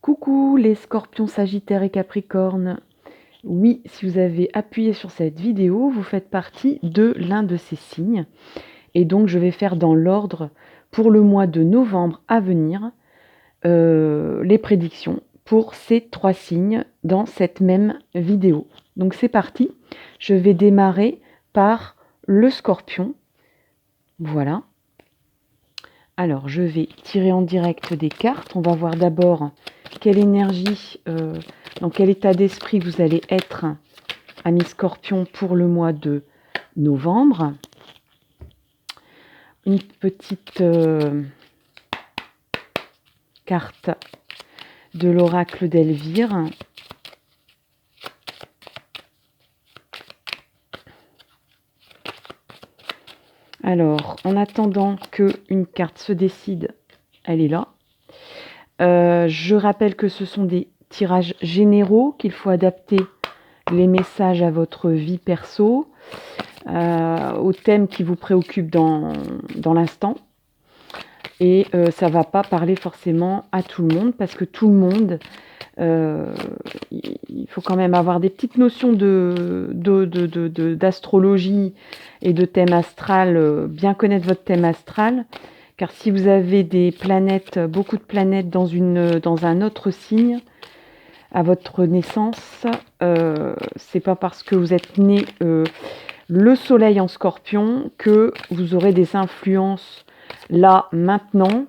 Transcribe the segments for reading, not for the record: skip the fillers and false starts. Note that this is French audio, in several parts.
Coucou les scorpions, sagittaires et capricornes. Oui, si vous avez appuyé sur cette vidéo, vous faites partie de l'un de ces signes. Et donc, je vais faire dans l'ordre pour le mois de novembre à venir les prédictions pour ces 3 signes dans cette même vidéo. Donc, c'est parti. Je vais démarrer par le scorpion. Voilà. Alors, je vais tirer en direct des cartes. On va voir d'abord quelle énergie, dans quel état d'esprit vous allez être, ami Scorpion, pour le mois de novembre. Une petite carte de l'oracle d'Elvire. Alors, en attendant qu'une carte se décide, elle est là. Je rappelle que ce sont des tirages généraux, qu'il faut adapter les messages à votre vie perso, au thème qui vous préoccupe dans l'instant. Et ça ne va pas parler forcément à tout le monde, parce que tout le monde, il faut quand même avoir des petites notions d'astrologie et de thème astral, bien connaître votre thème astral. Car si vous avez des planètes, beaucoup de planètes dans un autre signe, à votre naissance, c'est pas parce que vous êtes né le soleil en scorpion que vous aurez des influences là, maintenant,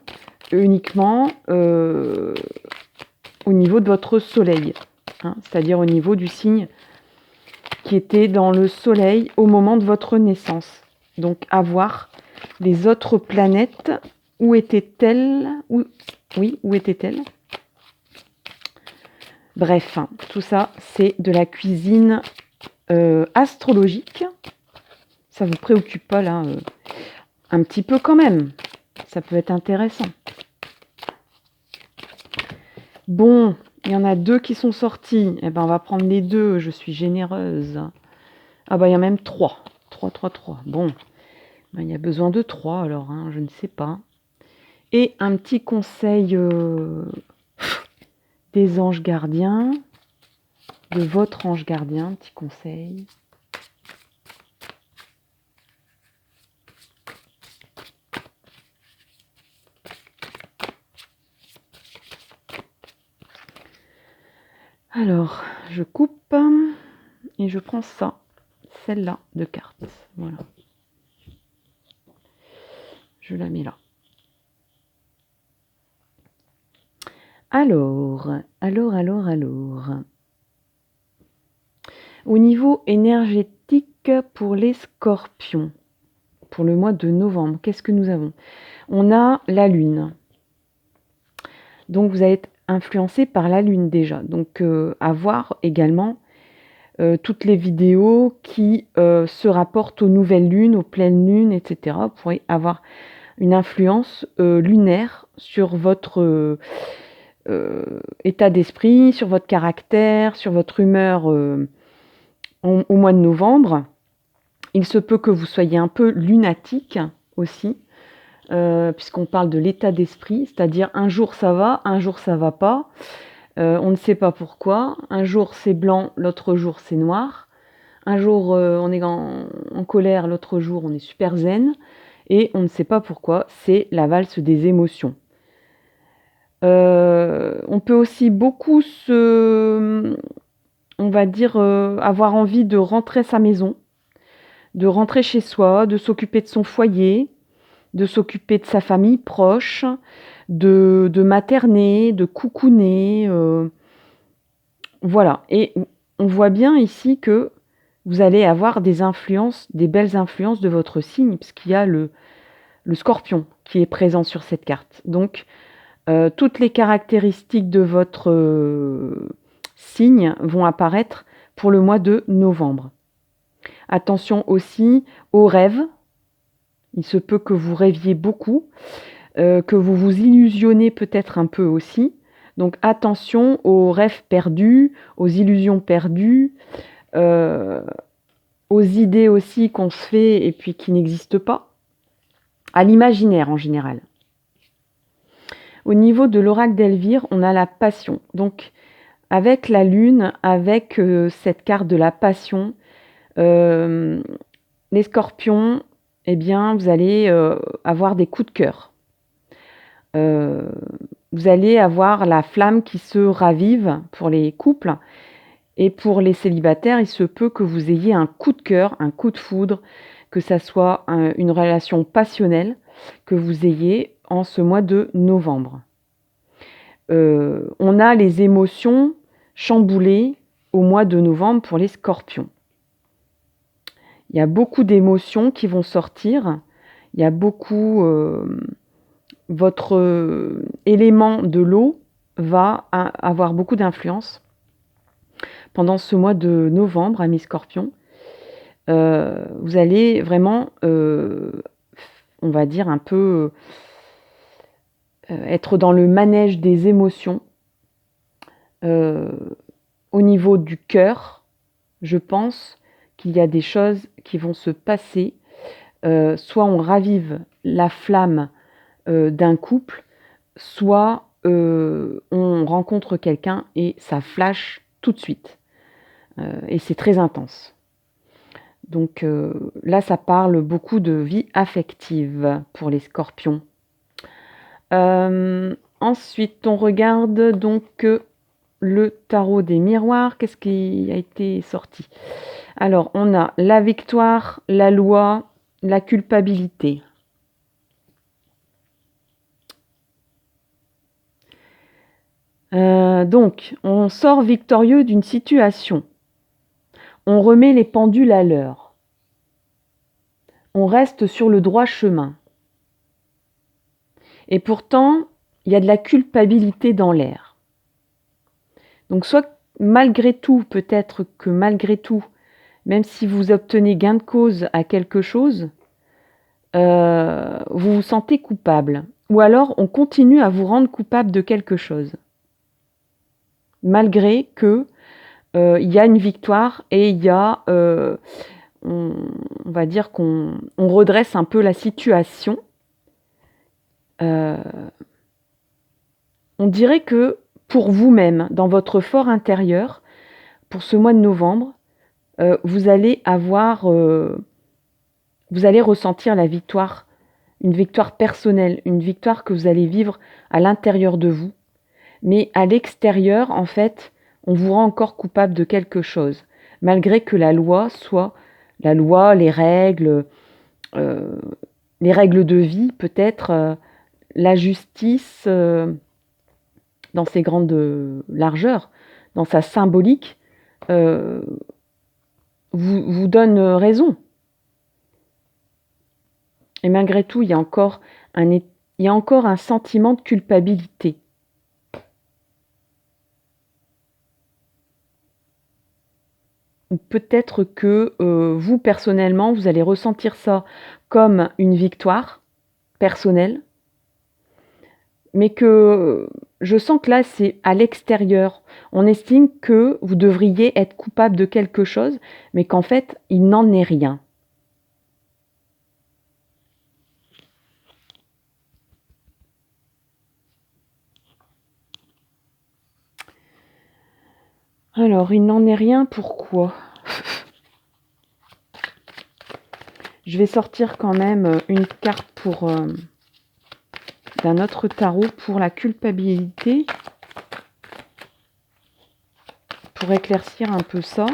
uniquement au niveau de votre soleil, hein, c'est-à-dire au niveau du signe qui était dans le soleil au moment de votre naissance. Donc à voir les autres planètes, où étaient-elles? Où étaient-elles? Bref, hein, tout ça, c'est de la cuisine astrologique. Ça vous préoccupe pas, là un petit peu quand même. Ça peut être intéressant. Bon, il y en a 2 qui sont sortis. Eh ben, on va prendre les 2. Je suis généreuse. Ah bah, il y en a même 3. 3. Bon, ben, il y a besoin de 3 alors, hein, je ne sais pas. Et un petit conseil des anges gardiens, de votre ange gardien, petit conseil. Alors, je coupe et je prends ça, celle-là de carte. Voilà. Je la mets là. Alors. Au niveau énergétique pour les scorpions, pour le mois de novembre, qu'est-ce que nous avons? On a la lune. Donc vous allez être influencé par la lune déjà. Donc à voir également toutes les vidéos qui se rapportent aux nouvelles lunes, aux pleines lunes, etc. Vous pourrez avoir une influence lunaire sur votre état d'esprit, sur votre caractère, sur votre humeur au mois de novembre. Il se peut que vous soyez un peu lunatique aussi, puisqu'on parle de l'état d'esprit, c'est-à-dire un jour ça va, un jour ça va pas. On ne sait pas pourquoi. Un jour c'est blanc, l'autre jour c'est noir. Un jour on est en colère, l'autre jour on est super zen. Et on ne sait pas pourquoi, c'est la valse des émotions. On peut aussi beaucoup on va dire, avoir envie de rentrer à sa maison, de rentrer chez soi, de s'occuper de son foyer, de s'occuper de sa famille proche, de materner, de coucouner. Voilà. Et on voit bien ici que vous allez avoir des influences, des belles influences de votre signe, puisqu'il y a le scorpion qui est présent sur cette carte. Donc, toutes les caractéristiques de votre signe vont apparaître pour le mois de novembre. Attention aussi aux rêves. Il se peut que vous rêviez beaucoup, que vous vous illusionnez peut-être un peu aussi. Donc attention aux rêves perdus, aux illusions perdues, aux idées aussi qu'on se fait et puis qui n'existent pas, à l'imaginaire en général. Au niveau de l'oracle d'Elvire, on a la passion. Donc, avec la lune, avec cette carte de la passion, les scorpions, eh bien, vous allez avoir des coups de cœur. Vous allez avoir la flamme qui se ravive pour les couples. Et pour les célibataires, il se peut que vous ayez un coup de cœur, un coup de foudre, que ça soit une relation passionnelle que vous ayez en ce mois de novembre. On a les émotions chamboulées au mois de novembre pour les scorpions. Il y a beaucoup d'émotions qui vont sortir. Il y a beaucoup... votre élément de l'eau va avoir beaucoup d'influence pendant ce mois de novembre, amis scorpions. Vous allez vraiment, on va dire un peu, être dans le manège des émotions. Au niveau du cœur, je pense qu'il y a des choses qui vont se passer. Soit on ravive la flamme d'un couple, soit on rencontre quelqu'un et ça flash tout de suite. Et c'est très intense. Donc là, ça parle beaucoup de vie affective pour les scorpions. Ensuite, on regarde donc le tarot des miroirs. Qu'est-ce qui a été sorti? Alors, on a la victoire, la loi, la culpabilité. Donc, on sort victorieux d'une situation. On remet les pendules à l'heure. On reste sur le droit chemin. Et pourtant, il y a de la culpabilité dans l'air. Donc, soit malgré tout, peut-être que malgré tout, même si vous obtenez gain de cause à quelque chose, vous vous sentez coupable. Ou alors, on continue à vous rendre coupable de quelque chose. Malgré que il y a une victoire et il y a, on va dire qu'on redresse un peu la situation. On dirait que pour vous-même, dans votre fort intérieur, pour ce mois de novembre, vous allez ressentir la victoire, une victoire personnelle, une victoire que vous allez vivre à l'intérieur de vous. Mais à l'extérieur, en fait, on vous rend encore coupable de quelque chose, malgré que la loi soit la loi, les règles de vie, peut-être la justice dans ses grandes largeurs, dans sa symbolique, vous donne raison. Et malgré tout, il y a encore un sentiment de culpabilité. Peut-être que vous, personnellement, vous allez ressentir ça comme une victoire personnelle, mais que je sens que là, c'est à l'extérieur. On estime que vous devriez être coupable de quelque chose, mais qu'en fait, il n'en est rien. Alors, il n'en est rien, pourquoi? Je vais sortir quand même une carte d'un autre tarot pour la culpabilité, pour éclaircir un peu ça.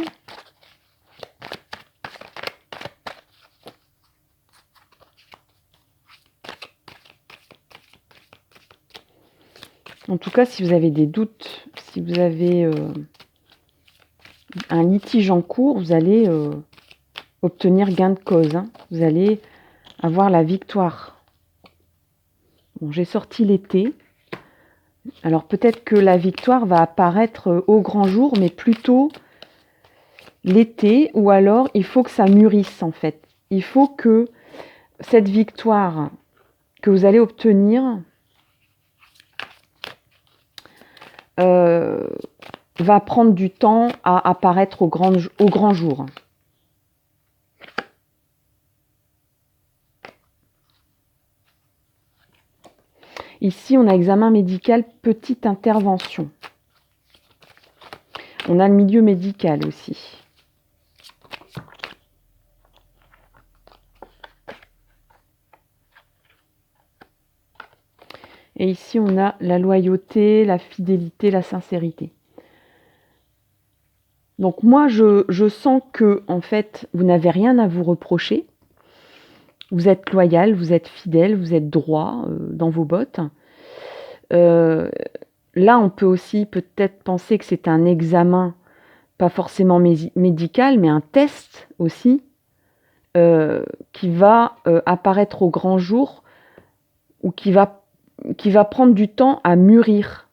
En tout cas, si vous avez des doutes, si vous avez un litige en cours, vous allez obtenir gain de cause. Hein. Vous allez avoir la victoire. Bon, j'ai sorti l'été. Alors peut-être que la victoire va apparaître au grand jour, mais plutôt l'été, ou alors il faut que ça mûrisse en fait. Il faut que cette victoire que vous allez obtenir va prendre du temps à apparaître au grand jour. Ici, on a examen médical, petite intervention. On a le milieu médical aussi. Et ici, on a la loyauté, la fidélité, la sincérité. Donc moi, je sens que, en fait, vous n'avez rien à vous reprocher. Vous êtes loyal, vous êtes fidèle, vous êtes droit dans vos bottes. Là, on peut aussi peut-être penser que c'est un examen, pas forcément médical, mais un test aussi, qui va apparaître au grand jour ou qui va prendre du temps à mûrir.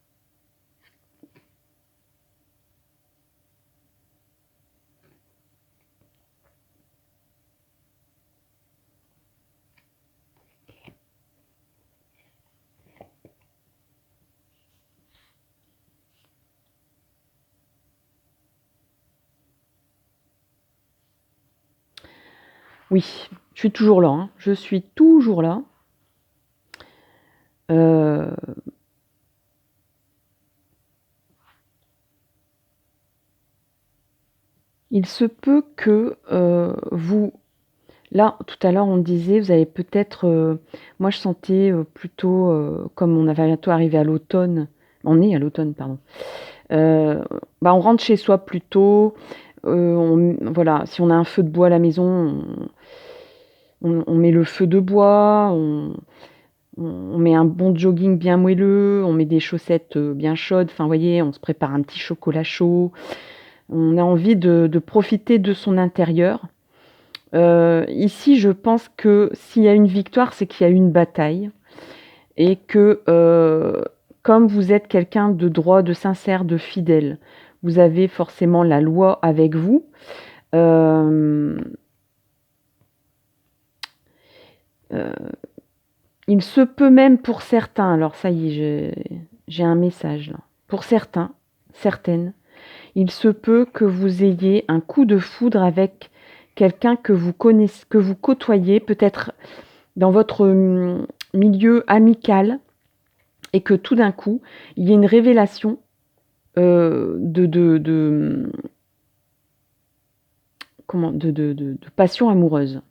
Oui, je suis toujours là, hein. Je suis toujours là. Il se peut que vous... Là, tout à l'heure, on disait, vous avez peut-être... moi, je sentais plutôt, comme on avait bientôt arrivé à l'automne, on est à l'automne, pardon. On rentre chez soi plus tôt. Voilà, si on a un feu de bois à la maison, on met le feu de bois, on met un bon jogging bien moelleux, on met des chaussettes bien chaudes. Enfin, vous voyez, on se prépare un petit chocolat chaud. On a envie de profiter de son intérieur. Ici, je pense que s'il y a une victoire, c'est qu'il y a eu une bataille. Et que, comme vous êtes quelqu'un de droit, de sincère, de fidèle, vous avez forcément la loi avec vous. Il se peut même pour certains, alors ça y est, j'ai un message là. Pour certains, certaines, il se peut que vous ayez un coup de foudre avec quelqu'un que vous connaissez, que vous côtoyez, peut-être dans votre milieu amical, et que tout d'un coup, il y ait une révélation de passion amoureuse.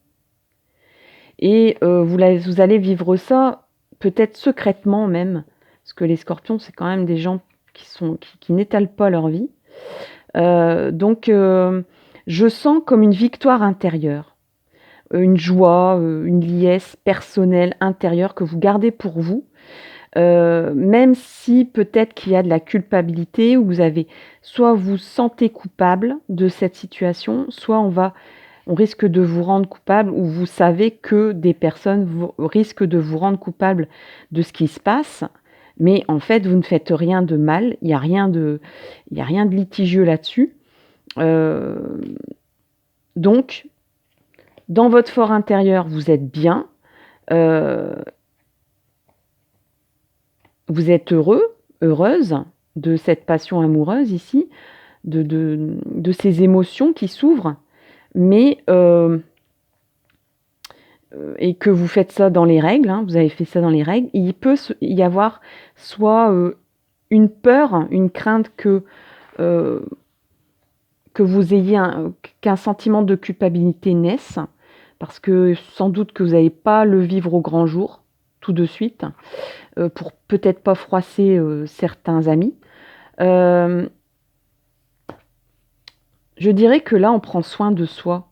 Et vous allez vivre ça peut-être secrètement même, parce que les scorpions, c'est quand même des gens qui n'étalent pas leur vie. Donc, je sens comme une victoire intérieure, une joie, une liesse personnelle intérieure que vous gardez pour vous. Même si peut-être qu'il y a de la culpabilité, ou soit vous sentez coupable de cette situation, soit on risque de vous rendre coupable, ou vous savez que des personnes risquent de vous rendre coupable de ce qui se passe, mais en fait vous ne faites rien de mal, il n'y a rien de litigieux là-dessus. Donc, dans votre fort intérieur, vous êtes bien, vous êtes heureux, heureuse de cette passion amoureuse ici, de ces émotions qui s'ouvrent, mais et que vous faites ça dans les règles, hein, vous avez fait ça dans les règles, il peut y avoir soit une peur, une crainte que vous ayez qu'un sentiment de culpabilité naisse, parce que sans doute que vous n'allez pas le vivre au grand jour, tout de suite, pour peut-être pas froisser certains amis. Je dirais que là, on prend soin de soi.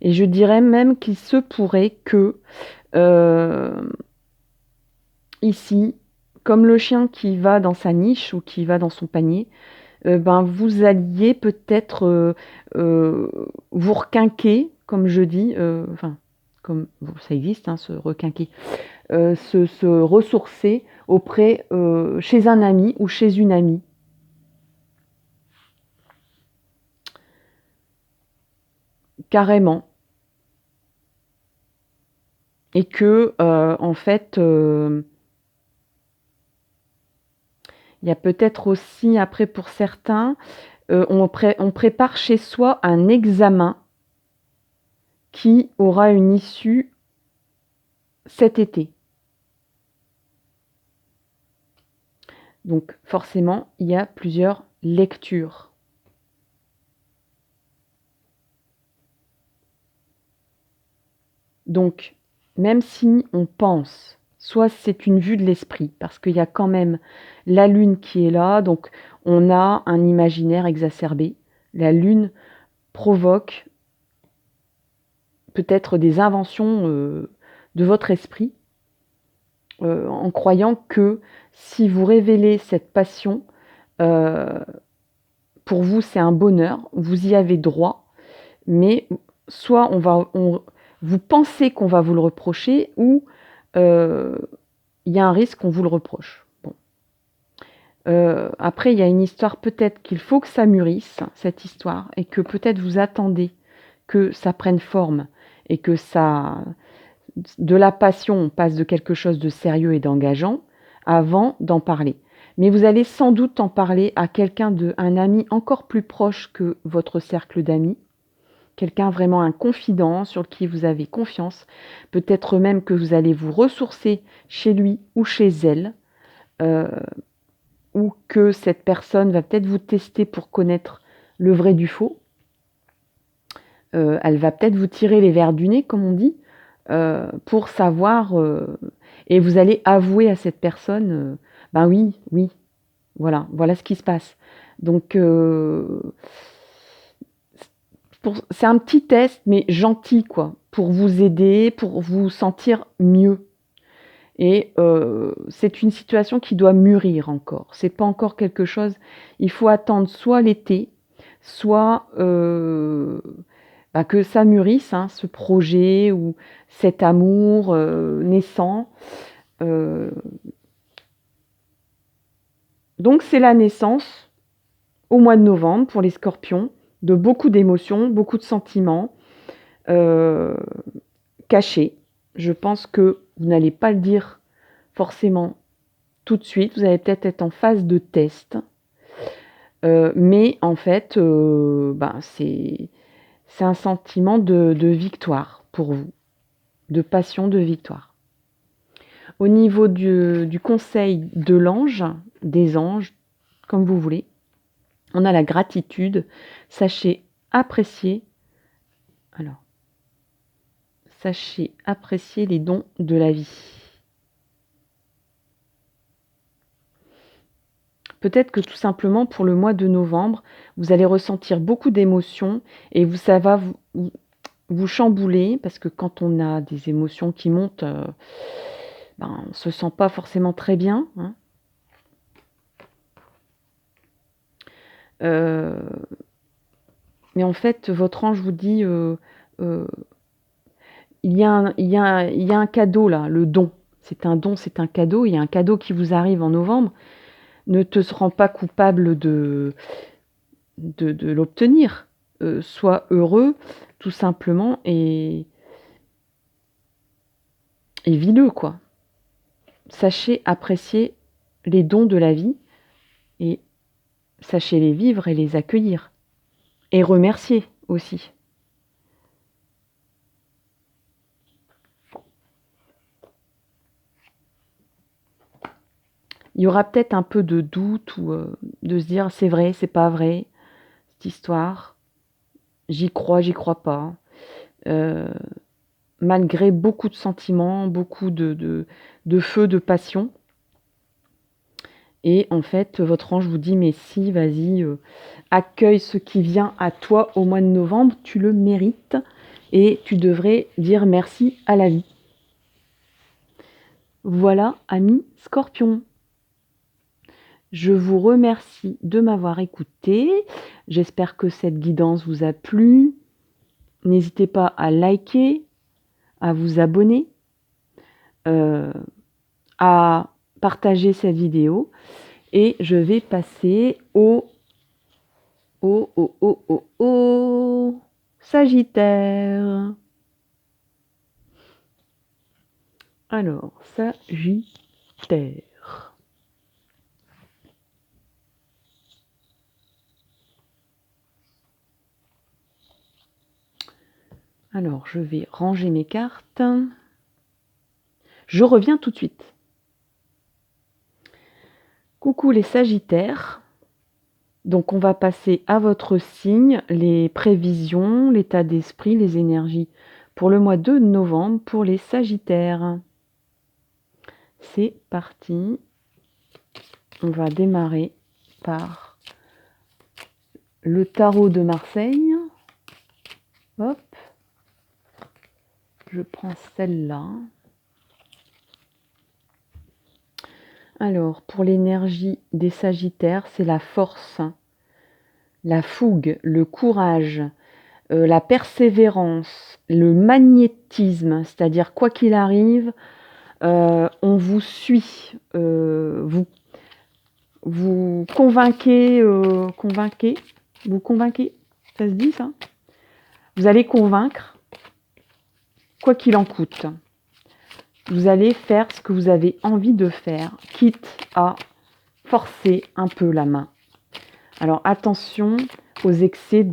Et je dirais même qu'il se pourrait que, ici, comme le chien qui va dans sa niche ou qui va dans son panier, vous alliez peut-être vous requinquer, comme je dis, comme ça existe, hein, se requinquer, se ressourcer chez un ami ou chez une amie. Carrément. Et que, en fait, il y a peut-être aussi, après pour certains, on prépare chez soi un examen qui aura une issue cet été. Donc forcément, il y a plusieurs lectures. Donc, même si on pense, soit c'est une vue de l'esprit, parce qu'il y a quand même la lune qui est là, donc on a un imaginaire exacerbé. La lune provoque peut-être des inventions de votre esprit, en croyant que si vous révélez cette passion, pour vous c'est un bonheur, vous y avez droit, mais soit vous pensez qu'on va vous le reprocher, ou il y a un risque qu'on vous le reproche. Bon. Après, il y a une histoire, peut-être qu'il faut que ça mûrisse, cette histoire, et que peut-être vous attendez que ça prenne forme, et que ça, de la passion, on passe de quelque chose de sérieux et d'engageant, avant d'en parler. Mais vous allez sans doute en parler à un ami encore plus proche que votre cercle d'amis, quelqu'un vraiment un confident sur qui vous avez confiance, peut-être même que vous allez vous ressourcer chez lui ou chez elle, ou que cette personne va peut-être vous tester pour connaître le vrai du faux. Elle va peut-être vous tirer les vers du nez, comme on dit, pour savoir, et vous allez avouer à cette personne, ben oui, oui, voilà ce qui se passe. Donc, c'est un petit test, mais gentil, quoi, pour vous aider, pour vous sentir mieux. Et c'est une situation qui doit mûrir encore. C'est pas encore quelque chose. Il faut attendre soit l'été, soit que ça mûrisse, hein, ce projet ou cet amour naissant. Donc c'est la naissance au mois de novembre pour les scorpions de beaucoup d'émotions, beaucoup de sentiments cachés. Je pense que vous n'allez pas le dire forcément tout de suite, vous allez peut-être être en phase de test, mais en fait, c'est un sentiment de victoire pour vous, de passion, de victoire. Au niveau du conseil de l'ange, des anges, comme vous voulez, on a la gratitude. Sachez apprécier les dons de la vie. Peut-être que tout simplement pour le mois de novembre, vous allez ressentir beaucoup d'émotions et ça va vous chambouler, parce que quand on a des émotions qui montent, on ne se sent pas forcément très bien, hein. Mais en fait, votre ange vous dit, il y a un cadeau là, le don. C'est un don, c'est un cadeau. Il y a un cadeau qui vous arrive en novembre. Ne te rends pas coupable de l'obtenir. Sois heureux, tout simplement, et vis-le, quoi. Sachez apprécier les dons de la vie et sachez les vivre et les accueillir. Et remercier aussi. Il y aura peut-être un peu de doute ou de se dire c'est vrai, c'est pas vrai, cette histoire. J'y crois pas. Malgré beaucoup de sentiments, beaucoup de feu, de passion. Et en fait, votre ange vous dit mais si, vas-y, accueille ce qui vient à toi au mois de novembre, tu le mérites et tu devrais dire merci à la vie. Voilà, amis Scorpions. Je vous remercie de m'avoir écouté. J'espère que cette guidance vous a plu. N'hésitez pas à liker, à vous abonner, à partager cette vidéo. Et je vais passer au Sagittaire. Alors, Sagittaire. Alors, je vais ranger mes cartes. Je reviens tout de suite. Coucou les Sagittaires. Donc on va passer à votre signe, les prévisions, l'état d'esprit, les énergies pour le mois de novembre pour les Sagittaires. C'est parti. On va démarrer par le tarot de Marseille. Hop. Je prends celle-là. Alors, pour l'énergie des Sagittaires, c'est la force, la fougue, le courage, la persévérance, le magnétisme, c'est-à-dire quoi qu'il arrive, on vous suit, vous convainquez, vous convainquez, ça se dit ça? Vous allez convaincre, quoi qu'il en coûte. Vous allez faire ce que vous avez envie de faire, quitte à forcer un peu la main. Alors attention aux excès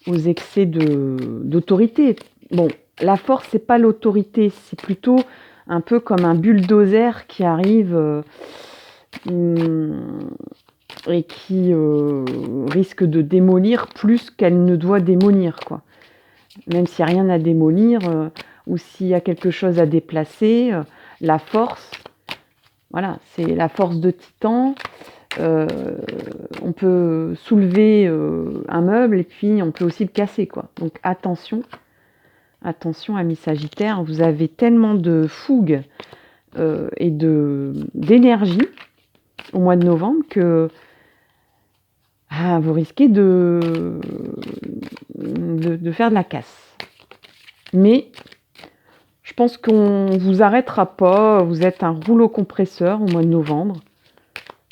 d'autorité. Bon, la force, c'est pas l'autorité, c'est plutôt un peu comme un bulldozer qui arrive et qui risque de démolir plus qu'elle ne doit démolir, quoi. Même s'il n'y a rien à démolir ou s'il y a quelque chose à déplacer, la force, voilà, c'est la force de Titan. On peut soulever un meuble et puis on peut aussi le casser, quoi. Donc attention, amis Sagittaires, vous avez tellement de fougue et d'énergie au mois de novembre que vous risquez de faire de la casse. Mais je pense qu'on ne vous arrêtera pas, vous êtes un rouleau compresseur au mois de novembre.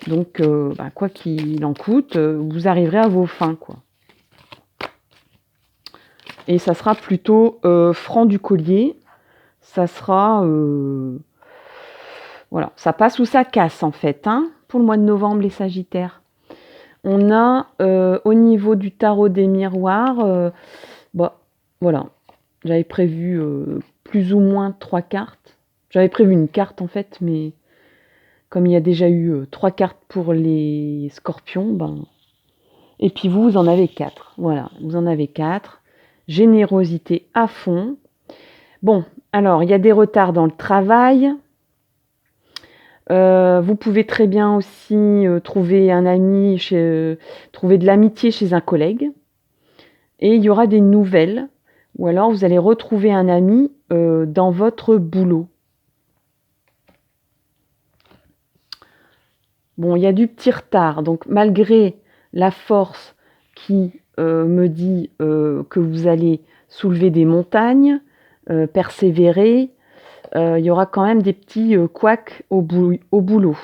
Donc, quoi qu'il en coûte, vous arriverez à vos fins, quoi. Et ça sera plutôt franc du collier. Ça sera... voilà, ça passe ou ça casse, en fait, hein, pour le mois de novembre, les Sagittaires. On a, au niveau du tarot des miroirs, voilà. J'avais prévu plus ou moins 3 cartes. J'avais prévu une carte, en fait, mais... Comme il y a déjà eu 3 cartes pour les scorpions, et puis vous en avez 4. Voilà, vous en avez 4. Générosité à fond. Bon, alors, il y a des retards dans le travail. Vous pouvez très bien aussi trouver un ami, trouver de l'amitié chez un collègue. Et il y aura des nouvelles. Ou alors, vous allez retrouver un ami dans votre boulot. Bon, il y a du petit retard, donc malgré la force qui me dit que vous allez soulever des montagnes, persévérer, il y aura quand même des petits couacs au boulot.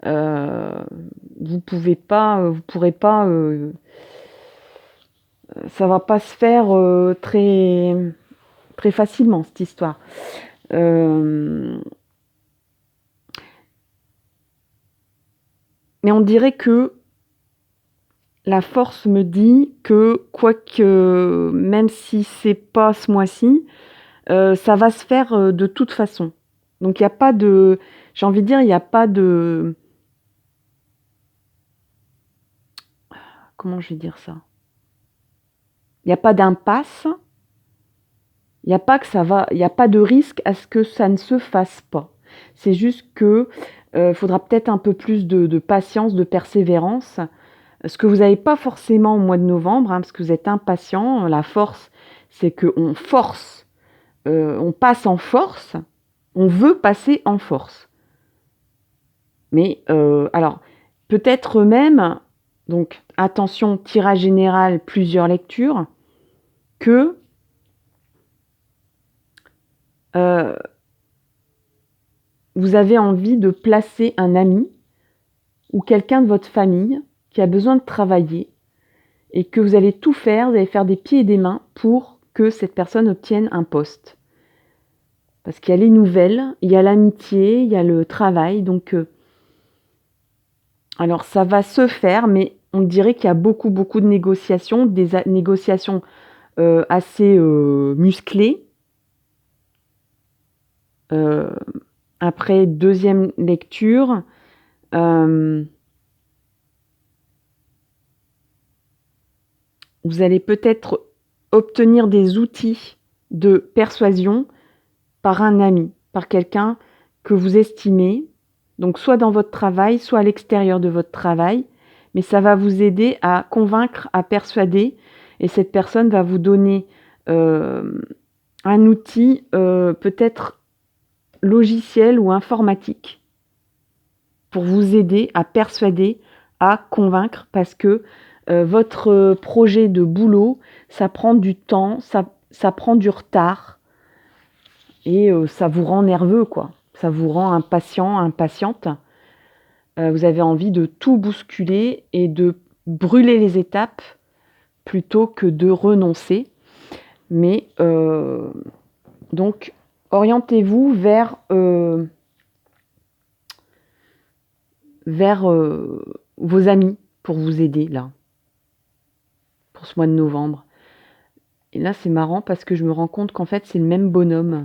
Vous pourrez pas, ça va pas se faire très, très facilement, cette histoire. Mais on dirait que la force me dit que, quoique, même si c'est pas ce mois-ci, ça va se faire de toute façon. Donc il n'y a pas de... J'ai envie de dire, il n'y a pas de... Comment je vais dire ça? Il n'y a pas d'impasse. Il n'y a pas que ça va... Il n'y a pas de risque à ce que ça ne se fasse pas. C'est juste que faudra peut-être un peu plus de patience, de persévérance. Ce que vous n'avez pas forcément au mois de novembre, parce que vous êtes impatient. La force, c'est qu'on force, on passe en force, on veut passer en force. Mais alors, peut-être même, donc attention, tirage général, plusieurs lectures, que vous avez envie de placer un ami ou quelqu'un de votre famille qui a besoin de travailler et que vous allez tout faire, vous allez faire des pieds et des mains pour que cette personne obtienne un poste. Parce qu'il y a les nouvelles, il y a l'amitié, il y a le travail, donc alors ça va se faire, mais on dirait qu'il y a beaucoup de négociations, des négociations assez musclées. après deuxième lecture, vous allez peut-être obtenir des outils de persuasion par un ami, par quelqu'un que vous estimez, donc soit dans votre travail, soit à l'extérieur de votre travail, mais ça va vous aider à convaincre, à persuader, et cette personne va vous donner un outil peut-être logiciel ou informatique pour vous aider à persuader, à convaincre, parce que votre projet de boulot, ça prend du temps, ça prend du retard, et ça vous rend nerveux, quoi. Ça vous rend impatient, impatiente. Vous avez envie de tout bousculer et de brûler les étapes plutôt que de renoncer. Mais donc, orientez-vous vers vos amis pour vous aider, là, pour ce mois de novembre. Et là, c'est marrant parce que je me rends compte qu'en fait, c'est le même bonhomme.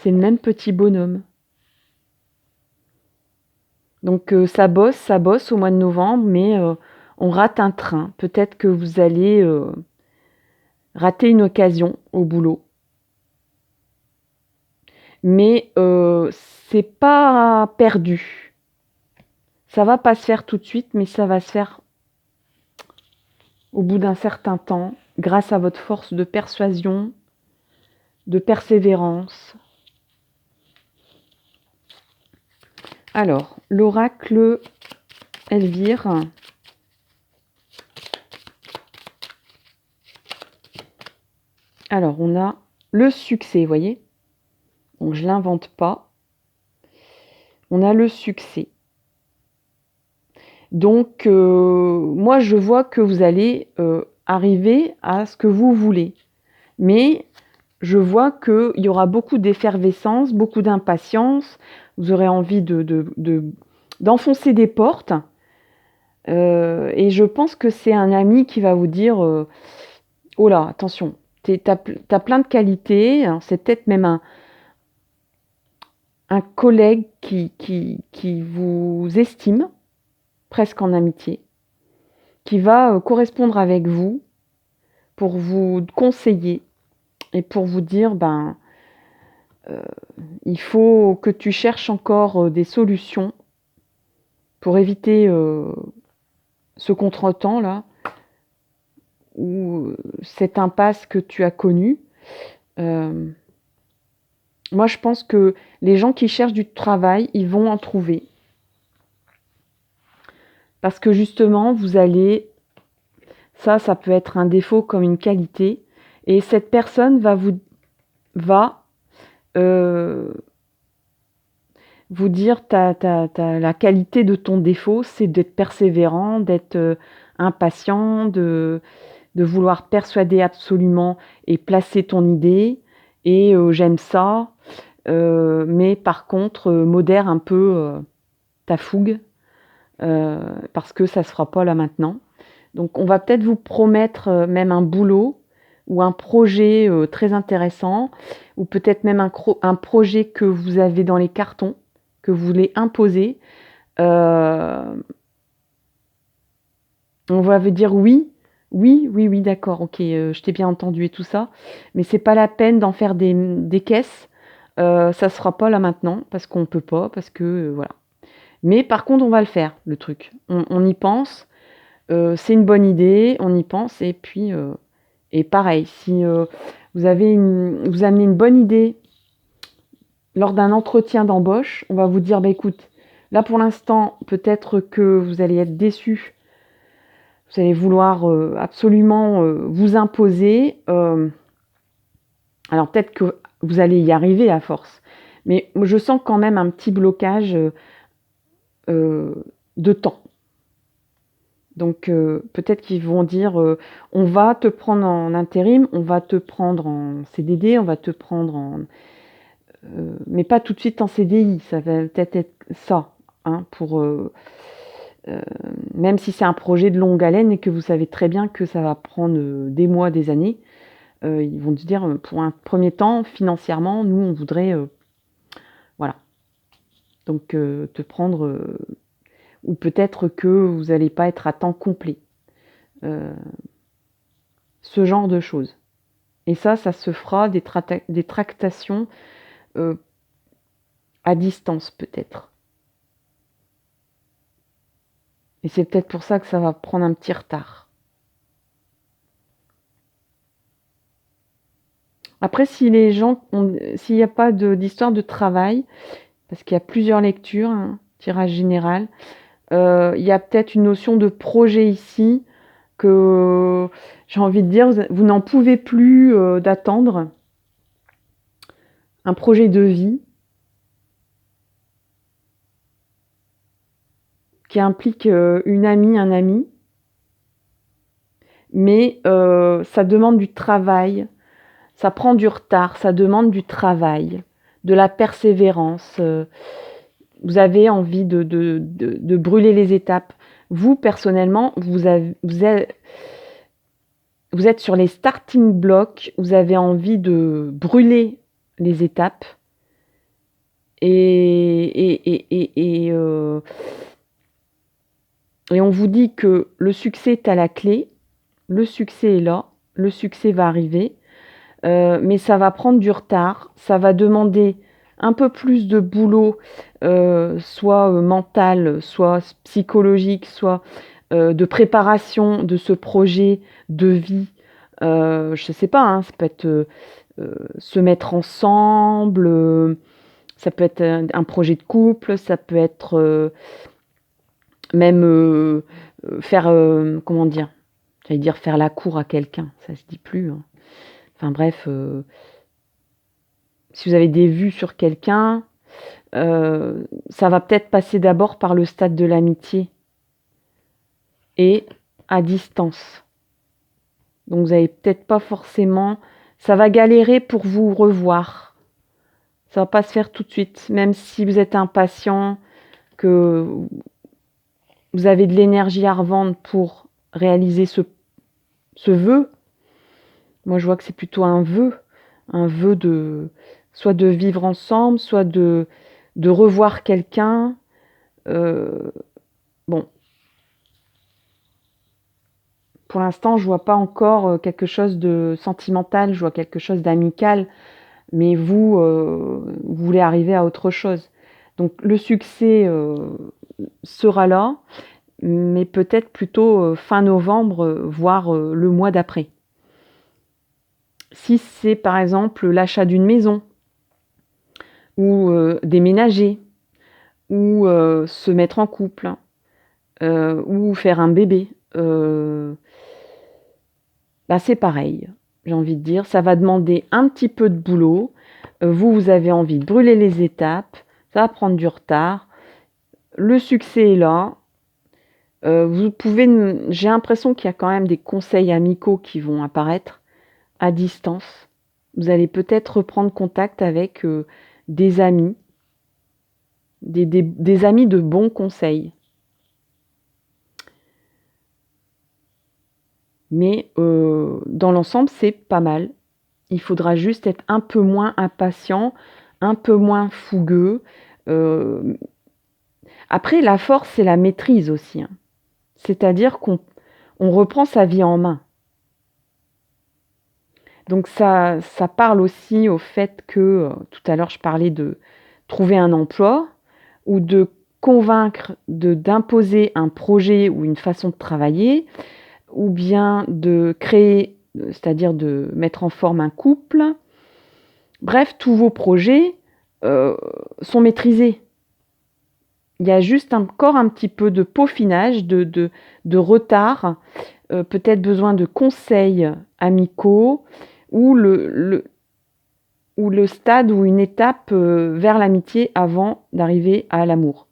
C'est le même petit bonhomme. Donc ça bosse au mois de novembre, mais on rate un train. Peut-être que vous allez rater une occasion au boulot. Mais c'est pas perdu. Ça va pas se faire tout de suite, mais ça va se faire au bout d'un certain temps, grâce à votre force de persuasion, de persévérance. Alors, l'oracle Elvire. Alors, on a le succès, vous voyez. Donc, je ne l'invente pas. On a le succès. Donc, moi, je vois que vous allez arriver à ce que vous voulez. Mais je vois qu'il y aura beaucoup d'effervescence, beaucoup d'impatience. Vous aurez envie d'enfoncer des portes. Et je pense que c'est un ami qui va vous dire oh là, attention, t'as plein de qualités. C'est peut-être même un collègue qui vous estime, presque en amitié, qui va correspondre avec vous pour vous conseiller et pour vous dire il faut que tu cherches encore des solutions pour éviter ce contretemps là ou cette impasse que tu as connue. Moi, je pense que les gens qui cherchent du travail, ils vont en trouver. Parce que justement, vous allez... Ça peut être un défaut comme une qualité. Et cette personne va vous dire la qualité de ton défaut, c'est d'être persévérant, d'être impatient, de vouloir persuader absolument et placer ton idée. Et j'aime ça. Mais par contre, modère un peu ta fougue. Parce que ça ne se fera pas là maintenant. Donc on va peut-être vous promettre même un boulot ou un projet très intéressant, ou peut-être même un projet que vous avez dans les cartons, que vous voulez imposer. On va vous dire oui, d'accord, ok, je t'ai bien entendu et tout ça, mais c'est pas la peine d'en faire des caisses. Ça se fera pas là maintenant, parce qu'on peut pas, parce que voilà. Mais par contre, on va le faire, le truc. On y pense. C'est une bonne idée, on y pense. Et puis, et pareil, si vous amenez une bonne idée lors d'un entretien d'embauche, on va vous dire, écoute, là pour l'instant, peut-être que vous allez être déçu. Vous allez vouloir absolument vous imposer. Alors peut-être que vous allez y arriver à force. Mais je sens quand même un petit blocage de temps. Donc peut-être qu'ils vont dire on va te prendre en intérim, on va te prendre en CDD, on va te prendre mais pas tout de suite en CDI, ça va peut-être être ça, hein, pour même si c'est un projet de longue haleine et que vous savez très bien que ça va prendre des mois, des années, ils vont te dire pour un premier temps, financièrement, nous on voudrait Donc, te prendre... ou peut-être que vous n'allez pas être à temps complet. Ce genre de choses. Et ça se fera des tractations à distance peut-être. Et c'est peut-être pour ça que ça va prendre un petit retard. Après, si les gens s'il n'y a pas d'histoire de travail, parce qu'il y a plusieurs lectures, hein, tirage général, il y a peut-être une notion de projet ici, que j'ai envie de dire, vous n'en pouvez plus d'attendre. Un projet de vie qui implique une amie, un ami, mais ça demande du travail, ça prend du retard, ça demande du travail, de la persévérance. Vous avez envie de brûler les étapes. Vous, personnellement, vous êtes sur les starting blocks, vous avez envie de brûler les étapes et on vous dit que le succès est à la clé, le succès est là, le succès va arriver, mais ça va prendre du retard, ça va demander un peu plus de boulot, soit mental, soit psychologique, soit de préparation de ce projet de vie. Je ne sais pas, hein, ça peut être se mettre ensemble, ça peut être un projet de couple, ça peut être même faire, comment dire, j'allais dire faire la cour à quelqu'un, ça se dit plus, hein. Enfin bref, si vous avez des vues sur quelqu'un, ça va peut-être passer d'abord par le stade de l'amitié et à distance. Donc vous n'avez peut-être pas forcément... Ça va galérer pour vous revoir. Ça va pas se faire tout de suite, même si vous êtes impatient, que vous avez de l'énergie à revendre pour réaliser ce vœu. Moi, je vois que c'est plutôt un vœu de soit de vivre ensemble, soit de revoir quelqu'un. Bon, pour l'instant, je vois pas encore quelque chose de sentimental, je vois quelque chose d'amical, mais vous voulez arriver à autre chose. Donc le succès sera là, mais peut-être plutôt fin novembre, voire le mois d'après. Si c'est par exemple l'achat d'une maison, ou déménager, ou se mettre en couple, ou faire un bébé, c'est pareil, j'ai envie de dire. Ça va demander un petit peu de boulot. Vous avez envie de brûler les étapes, ça va prendre du retard. Le succès est là. Vous pouvez, j'ai l'impression qu'il y a quand même des conseils amicaux qui vont apparaître à distance. Vous allez peut-être reprendre contact avec des amis, des amis de bons conseils. Mais dans l'ensemble, c'est pas mal. Il faudra juste être un peu moins impatient, un peu moins fougueux. Après, la force, c'est la maîtrise aussi, hein. C'est-à-dire qu'on reprend sa vie en main. Donc ça parle aussi au fait que, tout à l'heure je parlais de trouver un emploi ou de convaincre, d'imposer un projet ou une façon de travailler, ou bien de créer, c'est-à-dire de mettre en forme un couple. Bref, tous vos projets sont maîtrisés. Il y a juste encore un petit peu de peaufinage, de retard, peut-être besoin de conseils amicaux, ou le stade ou une étape vers l'amitié avant d'arriver à l'amour.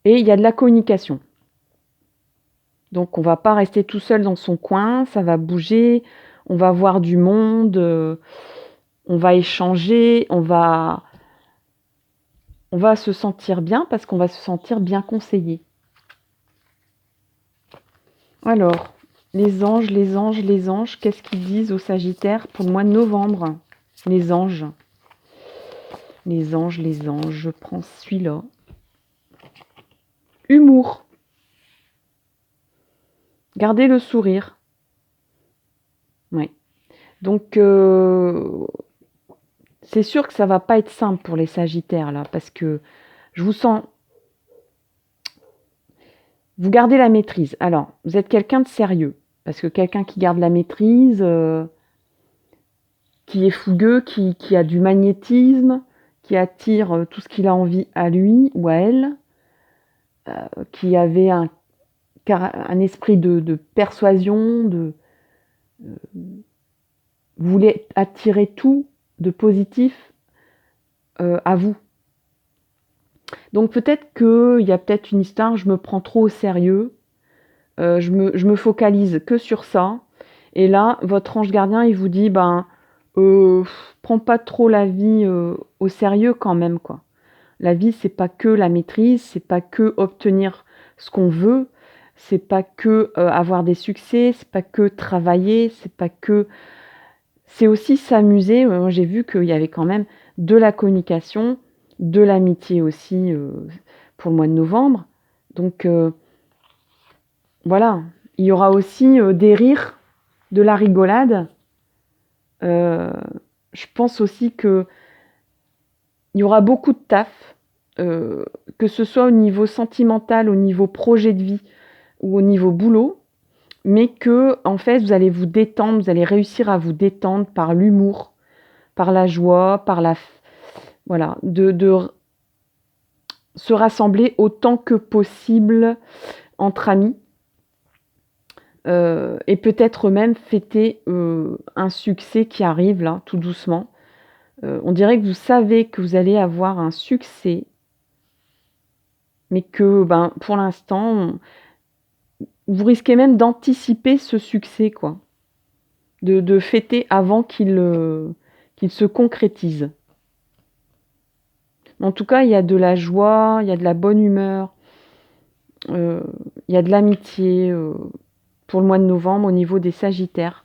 Et il y a de la communication. Donc on ne va pas rester tout seul dans son coin, ça va bouger, on va voir du monde, on va échanger, on va se sentir bien parce qu'on va se sentir bien conseillé. Alors, les anges, qu'est-ce qu'ils disent aux Sagittaires pour le mois de novembre? Les anges. Les anges, je prends celui-là. Humour. Gardez le sourire. Oui. Donc, c'est sûr que ça va pas être simple pour les Sagittaires, là, parce que je vous sens... Vous gardez la maîtrise. Alors, vous êtes quelqu'un de sérieux, parce que quelqu'un qui garde la maîtrise, qui est fougueux, qui a du magnétisme, qui attire tout ce qu'il a envie à lui ou à elle, qui avait un esprit de persuasion, voulait attirer tout de positif à vous. Donc peut-être qu'il y a peut-être une histoire, je me prends trop au sérieux, je me focalise que sur ça, et là, votre ange gardien, il vous dit, prends pas trop la vie au sérieux quand même, quoi. La vie, c'est pas que la maîtrise, c'est pas que obtenir ce qu'on veut, c'est pas que avoir des succès, c'est pas que travailler, c'est aussi s'amuser. Moi, j'ai vu qu'il y avait quand même de la communication, de l'amitié aussi pour le mois de novembre. Donc voilà, il y aura aussi des rires, de la rigolade. Je pense aussi que il y aura beaucoup de taf, que ce soit au niveau sentimental, au niveau projet de vie ou au niveau boulot, mais que en fait vous allez vous détendre, vous allez réussir à vous détendre par l'humour, par la joie, voilà, de se rassembler autant que possible entre amis. Et peut-être même fêter un succès qui arrive là, tout doucement. On dirait que vous savez que vous allez avoir un succès, mais que pour l'instant, vous risquez même d'anticiper ce succès, quoi. De fêter avant qu'il se concrétise. En tout cas, il y a de la joie, il y a de la bonne humeur, il y a de l'amitié pour le mois de novembre au niveau des Sagittaires.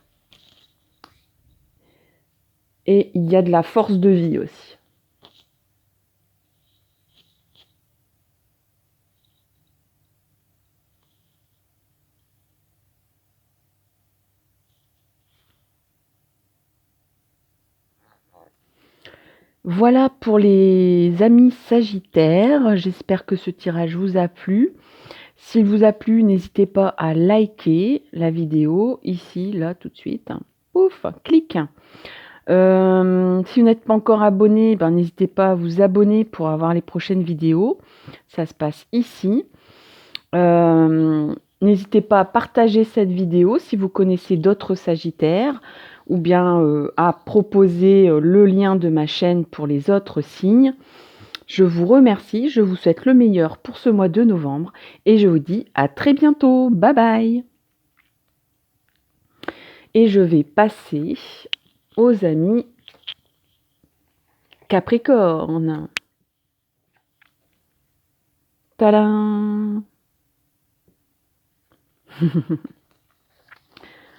Et il y a de la force de vie aussi. Voilà pour les amis Sagittaires. J'espère que ce tirage vous a plu. S'il vous a plu, n'hésitez pas à liker la vidéo, ici, là, tout de suite. Pouf, clic. Si vous n'êtes pas encore abonné, n'hésitez pas à vous abonner pour avoir les prochaines vidéos. Ça se passe ici. N'hésitez pas à partager cette vidéo si vous connaissez d'autres Sagittaires, ou bien à proposer le lien de ma chaîne pour les autres signes. Je vous remercie, je vous souhaite le meilleur pour ce mois de novembre et je vous dis à très bientôt. Bye bye. Et je vais passer aux amis Capricorne. Tadam.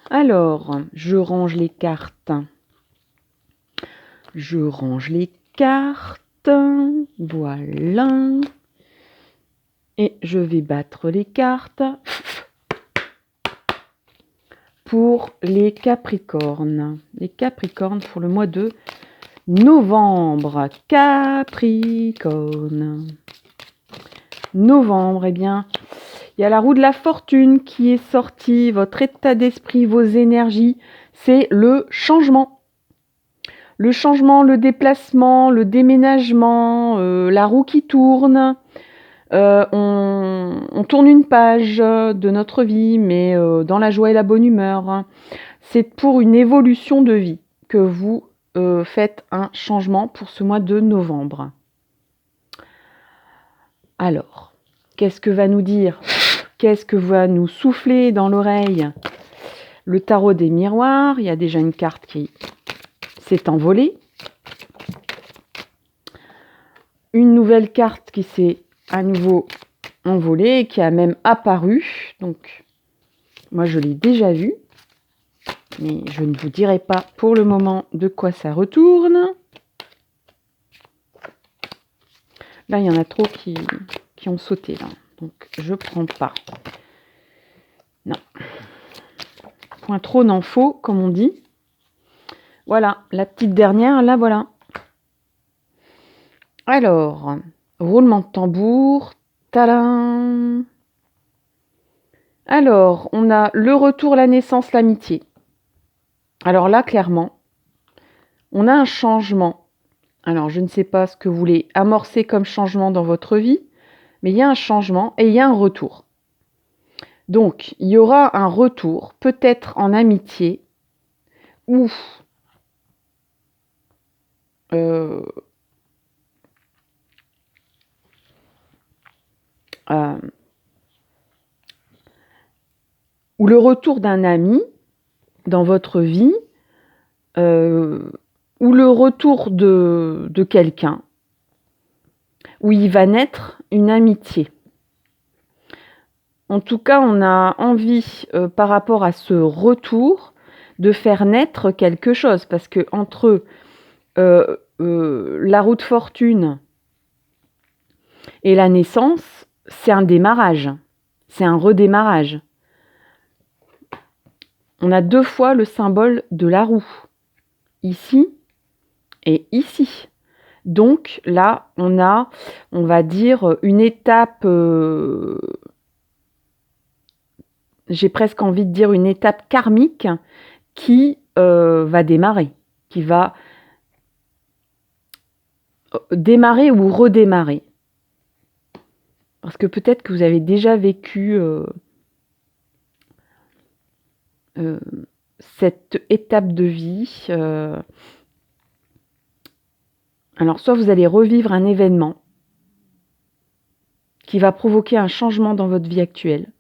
Alors, je range les cartes. Je range les cartes. Voilà. Et je vais battre les cartes pour les Capricornes. Les Capricornes pour le mois de novembre. Capricorne. Novembre, eh bien, il y a la roue de la fortune qui est sortie. Votre état d'esprit, vos énergies, c'est le changement. Le changement, le déplacement, le déménagement, la roue qui tourne. On tourne une page de notre vie, mais dans la joie et la bonne humeur. C'est pour une évolution de vie que vous faites un changement pour ce mois de novembre. Alors, qu'est-ce que va nous dire? Qu'est-ce que va nous souffler dans l'oreille? Le tarot des miroirs, il y a déjà une carte qui s'est envolée. Une nouvelle carte qui s'est à nouveau envolée et qui a même apparu. Donc, moi je l'ai déjà vue. Mais je ne vous dirai pas pour le moment de quoi ça retourne. Là, il y en a trop qui ont sauté, là. Donc, je prends pas. Non. Point trop n'en faut, comme on dit. Voilà, la petite dernière, là, voilà. Alors, roulement de tambour. Tadam! Alors, on a le retour, la naissance, l'amitié. Alors là, clairement, on a un changement. Alors, je ne sais pas ce que vous voulez amorcer comme changement dans votre vie, mais il y a un changement et il y a un retour. Donc, il y aura un retour, peut-être en amitié, ou euh, ou le retour d'un ami dans votre vie, ou le retour de quelqu'un, où il va naître une amitié. En tout cas, on a envie, par rapport à ce retour, de faire naître quelque chose, parce que entre la roue de fortune et la naissance, c'est un démarrage, c'est un redémarrage. On a 2 fois le symbole de la roue, ici et ici. Donc là, on a, on va dire, une étape, j'ai presque envie de dire une étape karmique qui va démarrer, qui va démarrer ou redémarrer. Parce que peut-être que vous avez déjà vécu cette étape de vie. Alors, soit vous allez revivre un événement qui va provoquer un changement dans votre vie actuelle,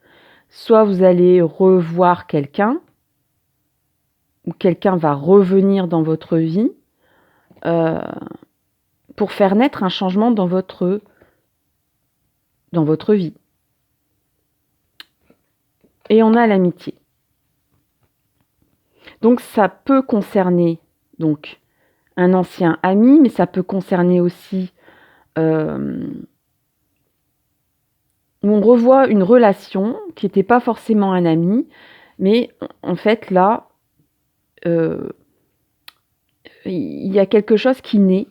soit vous allez revoir quelqu'un, ou quelqu'un va revenir dans votre vie pour faire naître un changement dans votre vie. Et on a l'amitié. Donc ça peut concerner donc un ancien ami, mais ça peut concerner aussi où on revoit une relation qui n'était pas forcément un ami, mais en fait là, il y a quelque chose qui naît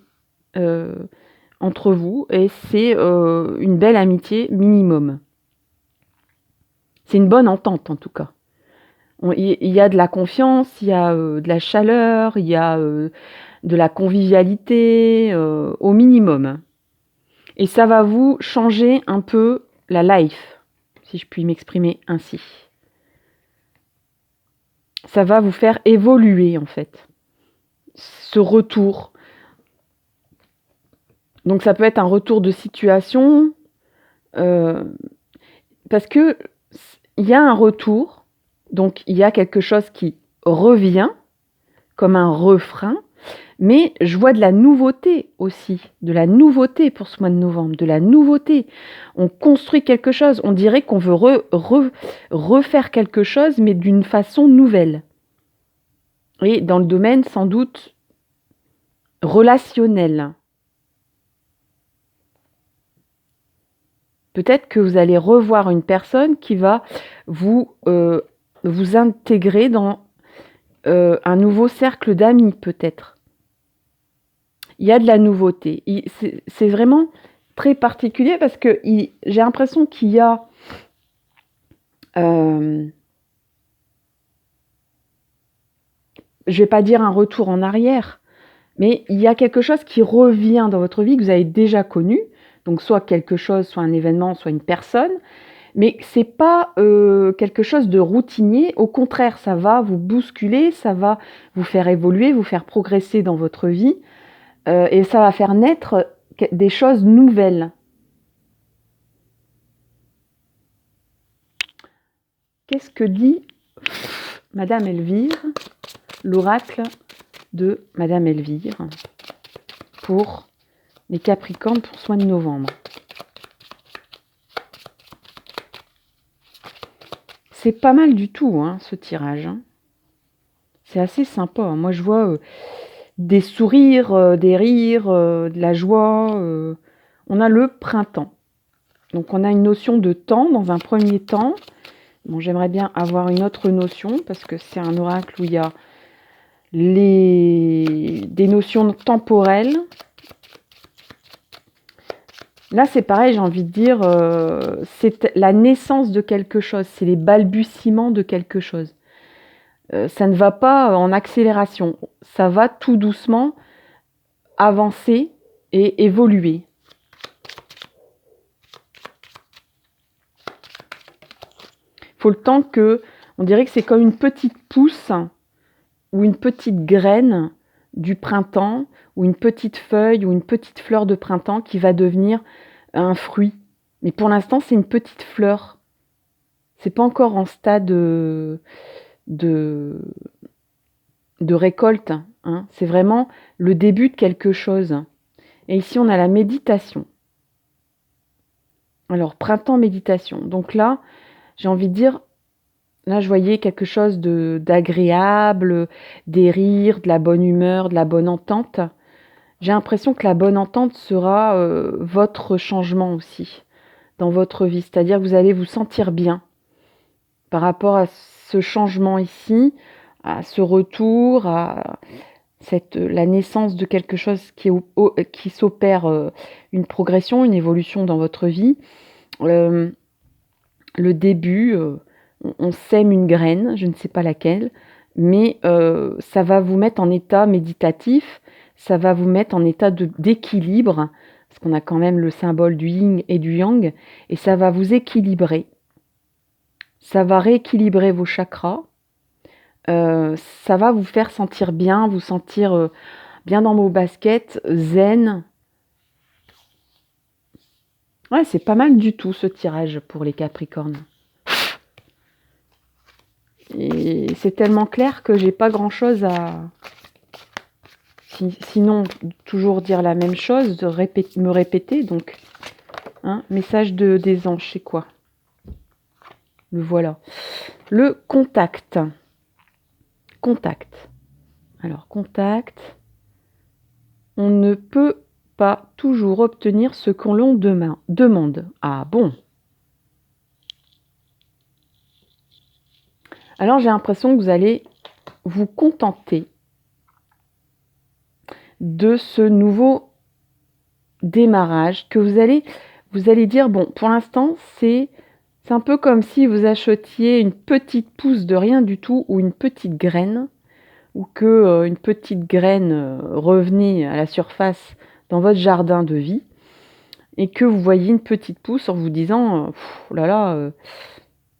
entre vous et c'est une belle amitié minimum. C'est une bonne entente en tout cas. Il y a de la confiance, il y a de la chaleur, il y a de la convivialité au minimum. Et ça va vous changer un peu la life, si je puis m'exprimer ainsi. Ça va vous faire évoluer en fait, ce retour. Donc ça peut être un retour de situation, parce que il y a un retour, donc il y a quelque chose qui revient, comme un refrain, mais je vois de la nouveauté aussi, de la nouveauté pour ce mois de novembre, de la nouveauté. On construit quelque chose, on dirait qu'on veut refaire quelque chose, mais d'une façon nouvelle. Et dans le domaine sans doute relationnel. Peut-être que vous allez revoir une personne qui va vous intégrer dans un nouveau cercle d'amis, peut-être. Il y a de la nouveauté. C'est vraiment très particulier parce que j'ai l'impression qu'il y a je vais pas dire un retour en arrière, mais il y a quelque chose qui revient dans votre vie que vous avez déjà connu, donc soit quelque chose, soit un événement, soit une personne, mais c'est pas quelque chose de routinier, au contraire, ça va vous bousculer, ça va vous faire évoluer, vous faire progresser dans votre vie, et ça va faire naître des choses nouvelles. Qu'est-ce que dit Madame Elvire, l'oracle de Madame Elvire, pour les Capricornes pour ce mois de novembre? C'est pas mal du tout, hein, ce tirage. Hein. C'est assez sympa. Moi, je vois des sourires, des rires, de la joie. on a le printemps. Donc on a une notion de temps dans un premier temps. Bon, j'aimerais bien avoir une autre notion parce que c'est un oracle où il y a des notions temporelles. Là, c'est pareil, j'ai envie de dire, c'est la naissance de quelque chose, c'est les balbutiements de quelque chose. Ça ne va pas en accélération, ça va tout doucement avancer et évoluer. Il faut le temps que, on dirait que c'est comme une petite pousse ou une petite graine du printemps ou une petite feuille ou une petite fleur de printemps qui va devenir un fruit. Mais pour l'instant, c'est une petite fleur. C'est pas encore en stade de récolte. Hein. C'est vraiment le début de quelque chose. Et ici, on a la méditation. Alors, printemps, méditation. Donc là, j'ai envie de dire, là, je voyais quelque chose d'agréable, des rires, de la bonne humeur, de la bonne entente. J'ai l'impression que la bonne entente sera votre changement aussi dans votre vie. C'est-à-dire que vous allez vous sentir bien par rapport à ce changement ici, à ce retour, à la naissance de quelque chose qui s'opère, une progression, une évolution dans votre vie. Le début, on sème une graine, je ne sais pas laquelle, mais ça va vous mettre en état méditatif, ça va vous mettre en état d'équilibre, parce qu'on a quand même le symbole du yin et du yang, et ça va vous équilibrer. Ça va rééquilibrer vos chakras, ça va vous faire sentir bien, vous sentir bien dans vos baskets, zen. Ouais, c'est pas mal du tout ce tirage pour les Capricornes. Et c'est tellement clair que j'ai pas grand chose à... Sinon, toujours dire la même chose, me répéter, donc... Hein, message des anges, c'est quoi? Le voilà. Le contact. Contact. Alors, contact. On ne peut pas toujours obtenir ce qu'on l'on demande. Ah bon? Alors, j'ai l'impression que vous allez vous contenter de ce nouveau démarrage, que vous allez dire, bon, pour l'instant, c'est un peu comme si vous achetiez une petite pousse de rien du tout ou une petite graine, ou que une petite graine revenait à la surface dans votre jardin de vie, et que vous voyez une petite pousse en vous disant, oh là là,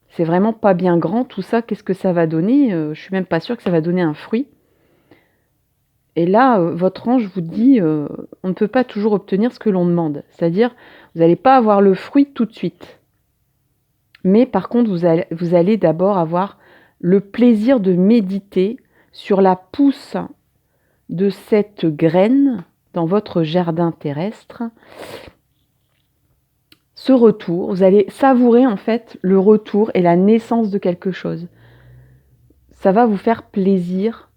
c'est vraiment pas bien grand tout ça, qu'est-ce que ça va donner? Je suis même pas sûre que ça va donner un fruit. Et là, votre ange vous dit, on ne peut pas toujours obtenir ce que l'on demande. C'est-à-dire, vous n'allez pas avoir le fruit tout de suite. Mais par contre, vous allez d'abord avoir le plaisir de méditer sur la pousse de cette graine dans votre jardin terrestre. Ce retour, vous allez savourer en fait le retour et la naissance de quelque chose. Ça va vous faire plaisir.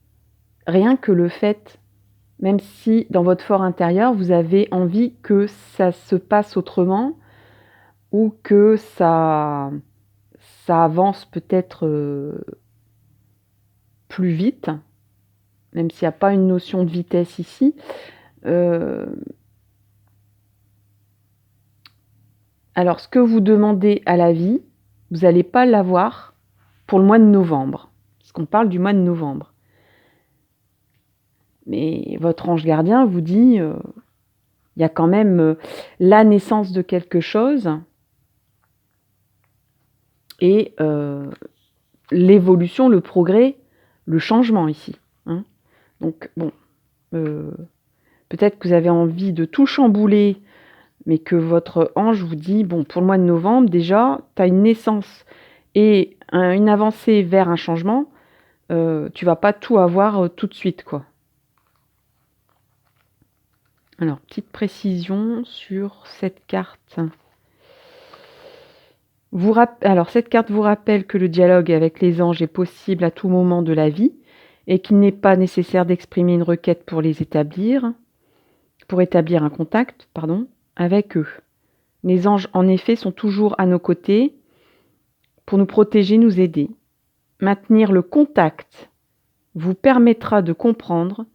Rien que le fait, même si dans votre fort intérieur, vous avez envie que ça se passe autrement ou que ça avance peut-être plus vite, même s'il n'y a pas une notion de vitesse ici. Alors, ce que vous demandez à la vie, vous n'allez pas l'avoir pour le mois de novembre, parce qu'on parle du mois de novembre. Mais votre ange gardien vous dit, il y a quand même la naissance de quelque chose et l'évolution, le progrès, le changement ici. Hein. Donc, bon, peut-être que vous avez envie de tout chambouler, mais que votre ange vous dit, bon, pour le mois de novembre, déjà, tu as une naissance et une avancée vers un changement, tu vas pas tout avoir tout de suite, quoi. Alors, petite précision sur cette carte. Alors, cette carte vous rappelle que le dialogue avec les anges est possible à tout moment de la vie et qu'il n'est pas nécessaire d'exprimer une requête pour établir un contact, pardon. avec eux. Les anges, en effet, sont toujours à nos côtés pour nous protéger, nous aider. Maintenir le contact vous permettra de comprendre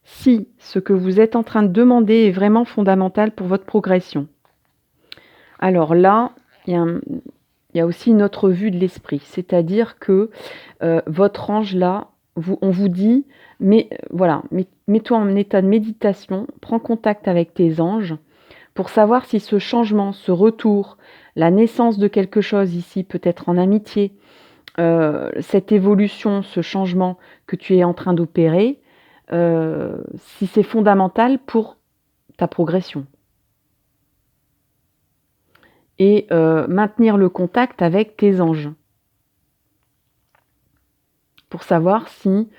si ce que vous êtes en train de demander est vraiment fondamental pour votre progression. Alors là, il y a aussi une autre vue de l'esprit, c'est-à-dire que votre ange là, on vous dit, mets-toi en état de méditation, prends contact avec tes anges pour savoir si ce changement, ce retour, la naissance de quelque chose ici, peut-être en amitié, cette évolution, ce changement que tu es en train d'opérer, si c'est fondamental pour ta progression. Et maintenir le contact avec tes anges pour savoir si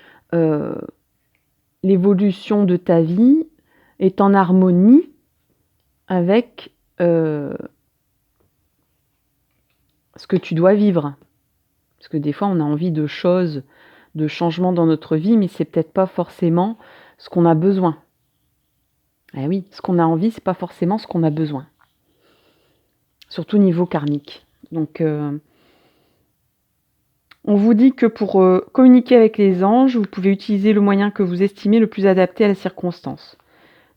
l'évolution de ta vie est en harmonie avec ce que tu dois vivre. Parce que des fois, on a envie de choses, de changements dans notre vie, mais c'est peut-être pas forcément ce qu'on a besoin. Eh oui, ce qu'on a envie, c'est pas forcément ce qu'on a besoin. Surtout niveau karmique. Donc, on vous dit que pour communiquer avec les anges, vous pouvez utiliser le moyen que vous estimez le plus adapté à la circonstance.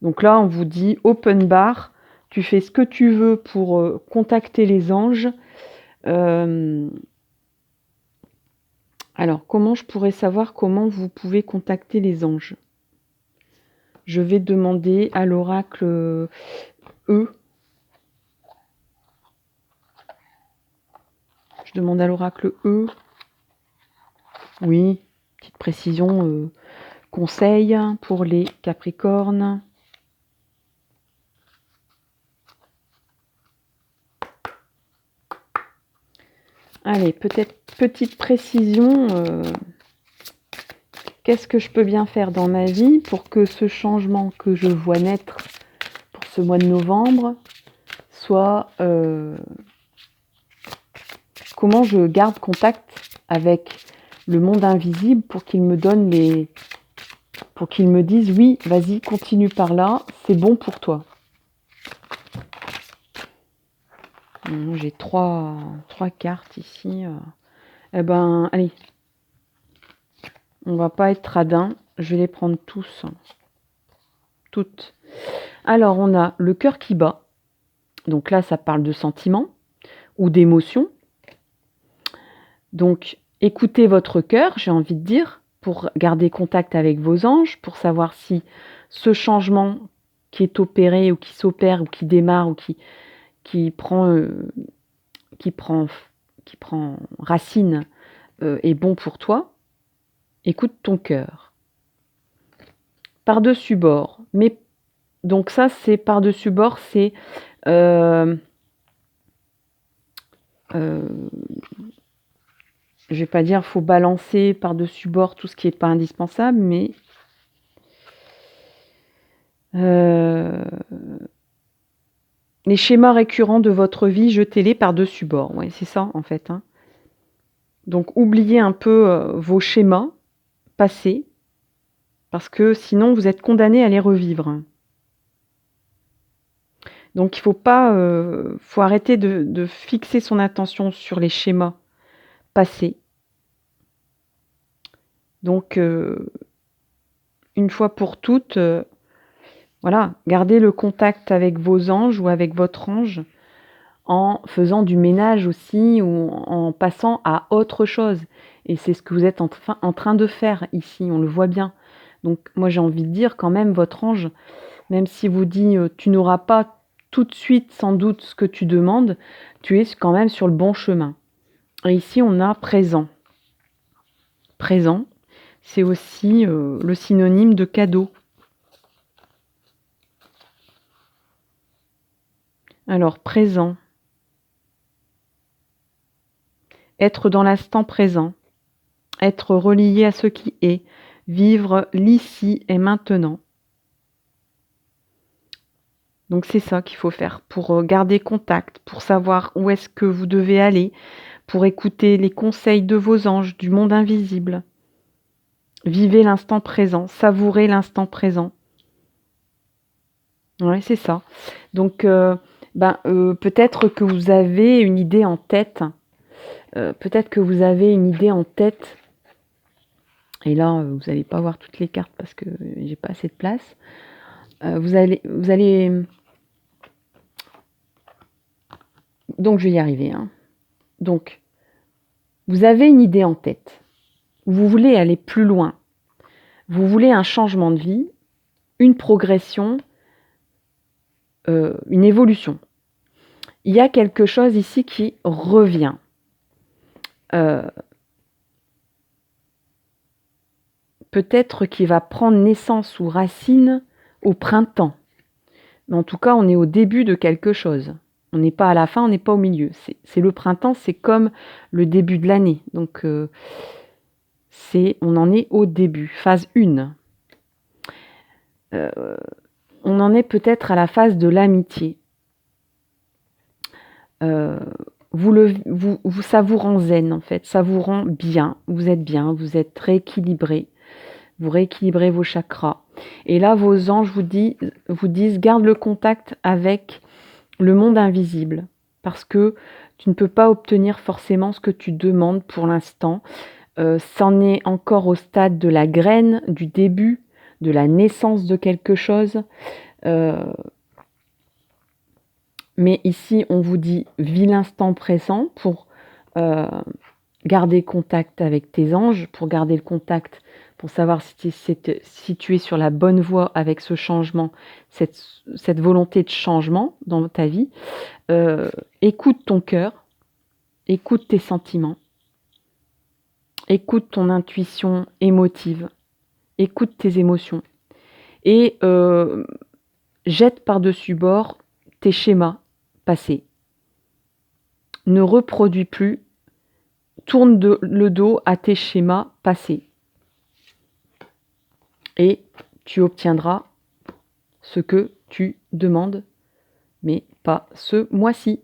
Donc là, on vous dit open bar, tu fais ce que tu veux pour contacter les anges. Alors, comment je pourrais savoir comment vous pouvez contacter les anges? Je vais demander à l'oracle E. Je demande à l'oracle E. Oui, petite précision, conseil pour les Capricornes. Allez, peut-être petite précision. Qu'est-ce que je peux bien faire dans ma vie pour que ce changement que je vois naître pour ce mois de novembre soit... comment je garde contact avec le monde invisible pour qu'il me donne pour qu'il me dise oui, vas-y, continue par là, c'est bon pour toi. J'ai trois cartes ici. Eh ben, allez. On va pas être radin. Je vais les prendre tous. Toutes. Alors, on a le cœur qui bat. Donc là, ça parle de sentiments ou d'émotions. Donc, écoutez votre cœur, j'ai envie de dire, pour garder contact avec vos anges, pour savoir si ce changement qui est opéré ou qui s'opère ou qui démarre ou qui prend racine est bon pour toi. Écoute ton cœur. Par-dessus bord. Mais donc ça, c'est par-dessus bord, c'est je vais pas dire faut balancer par-dessus bord tout ce qui n'est pas indispensable, mais les schémas récurrents de votre vie, jetez-les par-dessus bord. Ouais, c'est ça en fait. Hein. Donc oubliez un peu vos schémas passés, parce que sinon vous êtes condamné à les revivre. Donc il faut arrêter de fixer son attention sur les schémas passés. Donc une fois pour toutes, voilà, gardez le contact avec vos anges ou avec votre ange en faisant du ménage aussi ou en passant à autre chose. Et c'est ce que vous êtes en train de faire ici, on le voit bien. Donc moi j'ai envie de dire quand même votre ange, même s'il vous dit tu n'auras pas tout de suite sans doute ce que tu demandes, tu es quand même sur le bon chemin. Et ici on a présent. Présent, c'est aussi le synonyme de cadeau. Alors présent. Être dans l'instant présent, être relié à ce qui est, vivre l'ici et maintenant. Donc c'est ça qu'il faut faire pour garder contact, pour savoir où est-ce que vous devez aller, pour écouter les conseils de vos anges du monde invisible. Vivez l'instant présent, savourez l'instant présent. Ouais, c'est ça. Donc, peut-être que vous avez une idée en tête. Peut-être que vous avez une idée en tête. Et là, vous n'allez pas voir toutes les cartes parce que j'ai pas assez de place. Vous allez. Donc, je vais y arriver, hein. Donc, vous avez une idée en tête. Vous voulez aller plus loin. Vous voulez un changement de vie, une progression, une évolution. Il y a quelque chose ici qui revient. Peut-être qu'il va prendre naissance ou racine au printemps. Mais en tout cas, on est au début de quelque chose. On n'est pas à la fin, on n'est pas au milieu. C'est le printemps, c'est comme le début de l'année. Donc, on en est au début, phase 1. On en est peut-être à la phase de l'amitié. Ça vous rend zen en fait, ça vous rend bien, vous êtes rééquilibré, vous rééquilibrez vos chakras. Et là, vos anges vous disent garde le contact avec le monde invisible, parce que tu ne peux pas obtenir forcément ce que tu demandes pour l'instant. C'en est encore au stade de la graine, du début, de la naissance de quelque chose. Mais ici, on vous dit vis l'instant présent pour garder contact avec tes anges, pour garder le contact, pour savoir si tu es sur la bonne voie avec ce changement, cette volonté de changement dans ta vie. Écoute ton cœur, écoute tes sentiments, écoute ton intuition émotive, écoute tes émotions et jette par-dessus bord tes schémas passés. Ne reproduis plus, tourne le dos à tes schémas passés. Et tu obtiendras ce que tu demandes, mais pas ce mois-ci.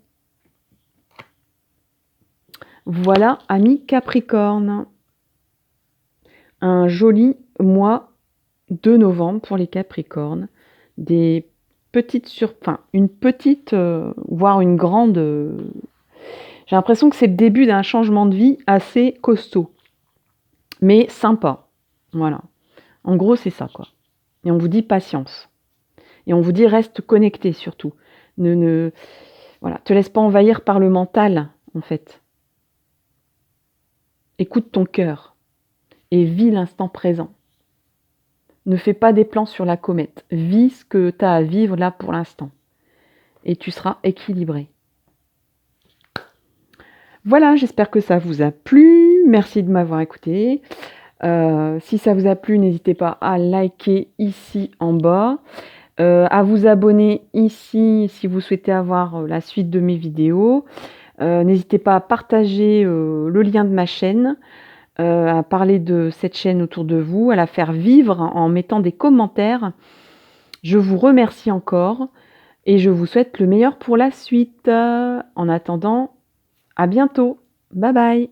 Voilà, ami Capricorne. Un joli mois de novembre pour les Capricornes. Des petites une petite, voire une grande... j'ai l'impression que c'est le début d'un changement de vie assez costaud, mais sympa. Voilà. En gros, c'est ça, quoi. Et on vous dit patience. Et on vous dit reste connecté, surtout. Voilà, te laisse pas envahir par le mental, en fait. Écoute ton cœur et vis l'instant présent. Ne fais pas des plans sur la comète. Vis ce que tu as à vivre là pour l'instant. Et tu seras équilibré. Voilà, j'espère que ça vous a plu. Merci de m'avoir écouté. Si ça vous a plu, n'hésitez pas à liker ici en bas, à vous abonner ici si vous souhaitez avoir la suite de mes vidéos. N'hésitez pas à partager le lien de ma chaîne, à parler de cette chaîne autour de vous, à la faire vivre en mettant des commentaires. Je vous remercie encore et je vous souhaite le meilleur pour la suite. En attendant, à bientôt. Bye bye.